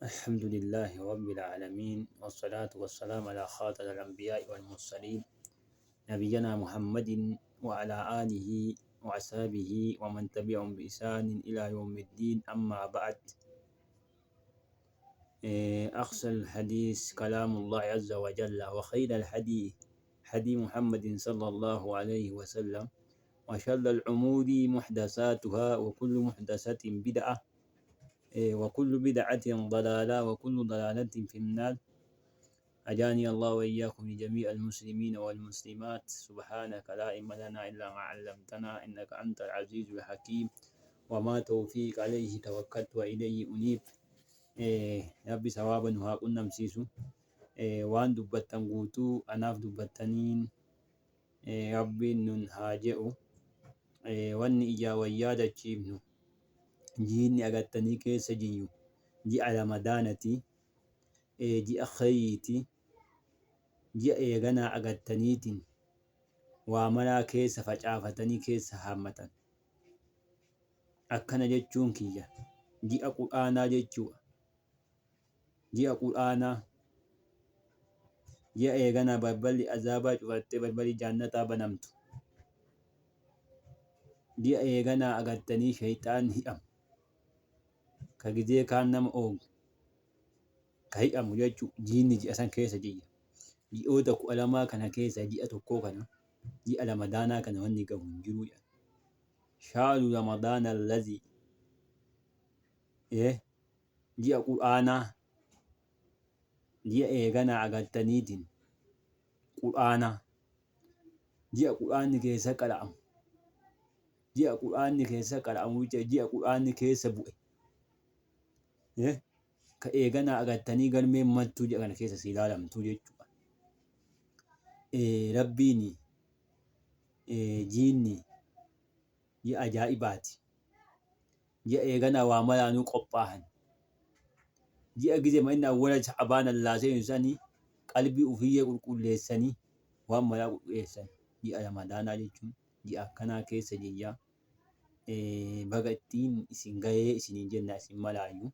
الحمد لله رب العالمين، والصلاة والسلام على خاتم الأنبياء والمرسلين، نبينا محمد وعلى آله وأصحابه ومن تبعهم بإحسان إلى يوم الدين. أما بعد، أحسن الحديث كلام الله عز وجل، وخير الحديث حديث محمد صلى الله عليه وسلم، وشر الأمور محدثاتها، وكل محدثة بدعة، وكل بدعة ضلالة، وكل ضلالة في النار. أجاني الله وإياكم لجميع المسلمين والمسلمات. سبحانك لا علم لنا إلا ما علمتنا، إنك أنت العزيز الحكيم، وما توفيق عليه توكلت وإليه أنيب. ربي ثوابا وهاقنا مسيسو. وان دبتن قوتو أناف دبتنين. ربي نن هاجئو. وان إجا ويادا تشيبنو جيني أغتني كيس جيو جي على مدانتي، جي أخيتي، جي إيغانا أغتنيتين واملا كيس فجافتني كيس هامتا أكنا جتشون كيا جي قرآنا جتشو جي قرآنا جي إيغانا بربلي أزابا شفت بربلي جانتا بنمتو جي إيغانا أغتني شيطان هئم كجدي كان نم أوغ كهئم جتشو جيني جي أسان كيس جي ji'oota 12 kana keessa ji'a tokko kana ji'a ramadaanaa kana wanni gahu hin jiru. Shahru ramadaana allazi, ji'a qur'aanaa, ji'a eeganaa agartaniitiin qur'aanaa, ji'a qur'aanni keessa qara'amu, ji'a qur'aanni keessa qara'amu, ji'a qur'aanni keessa bu'e, ka eeganaa agartanii galmeen mattuu ji'a kana keessa si ilaalamtuu jechuudha. Rabbiin jiinni ji'a ajaa'ibaati. Ji'a eeganaa waa maraanuu qophaa'an. Ji'a gizema inni awwala sha'baan allaa seenu sanii qalbii ufiyyee qulqulleessanii waan maraa qulqulleessan ji'a ramadaanaa jechuun ji'a akkanaa keessa jiyyaa. Baga ittiin isin gahee isiniin jenna isin maraayyuu.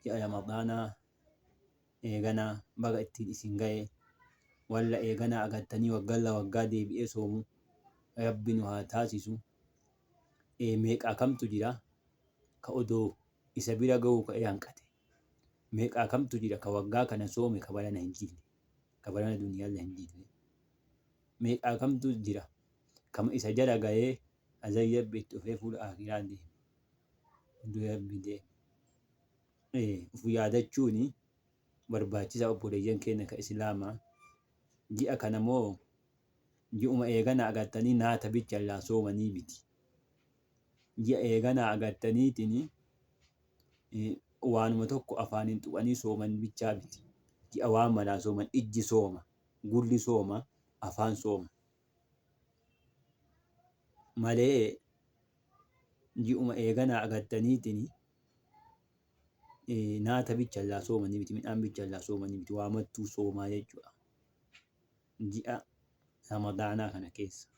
Ji'a ramadaanaa eeganaa baga ittiin isin gahee. Walla eeganaa agartanii waggaa waggaa deebi'ee soomu Rabbi nu haa taasisu. Meeqaa kamtu jira ka odoo isa bira gahuu ka'ee hanqate. Meeqaa kamtu jira ka waggaa kana soome ka barana hin jirre, ka barana duniyaallee hin jirre. Meeqaa kamtu jira kama isa jala gahee azayyabbi itti dhufee fuula akhiraa deeme. Iddoo Rabbi deeme. Uf yaadachuuni barbaachisaa obboleeyyan keenya ka Islaamaa. Ji'a kana moo ji'uma eeganaa agartanii naata bicharraa soomanii biti. Ji'a eeganaa agartaniitiin waanuma tokko afaaniin tuqanii sooman bichaa biti. Ji'a waan maraa sooman, ijji sooma, gurri sooma, afaan sooma malee ji'uma eeganaa agartaniitiin naata bicharraa soomanii biti, midhaan bicharraa soomanii biti, waamattuu soomaa jechuudha. Ji'a ramadaanaa kana keessa.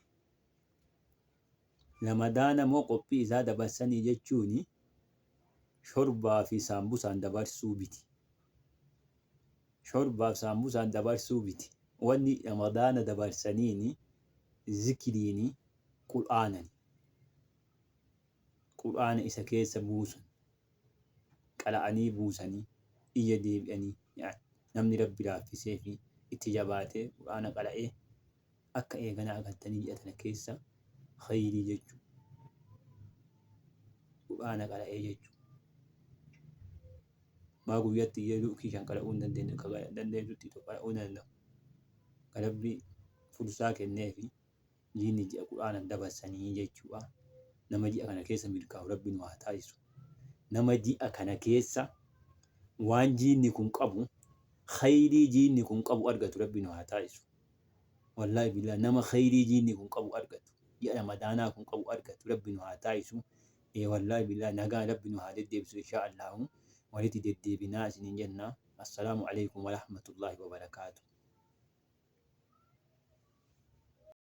Ramadaana moo qophii isaa dabarsanii jechuun shorbaa fi saambusaan dabarsuu biti. Shorbaa fi saambusaan dabarsuu biti. Wanni ramadaana dabarsaniin zikiriin qur'aanani. Qur'aana isa keessa buusan. Qara'anii buusanii iyya deebi'anii namni Rabbi laaffisee fi itti jabaatee qur'aana qara'ee akka eeganaa agartanii ji'a tana keessa khayrii jechuudha. Qur'aana qara'ee jechuudha. Maa guyyaatti yeroo kiishan qara'uu hin dandeenye akka dandeessutti qara'uu danda'u. Ka Rabbi fursaa kennee fi jiinni ji'a qur'aana dabarsanii jechuudha. Nama ji'a kana keessa milkaa'u Rabbi nu haa taasisu. Nama ji'a kana keessa waan jiinni kun qabu, khayrii jiinni kun qabu argatu Rabbi nu haa taasisu. Wallaahi billahi nama khayrii jiinni kun qabu argatu, ji'a ramadaanaa kun qabu argatu Rabbi nu haa taasisu. Wallaahi billahi nagaa Rabbi nu haa deddeebisu inshaa Allahu. Walitti deddeebinaa isiniin jenna. Assalaamu alaikum wa rahmatullahi wa barakaatuh.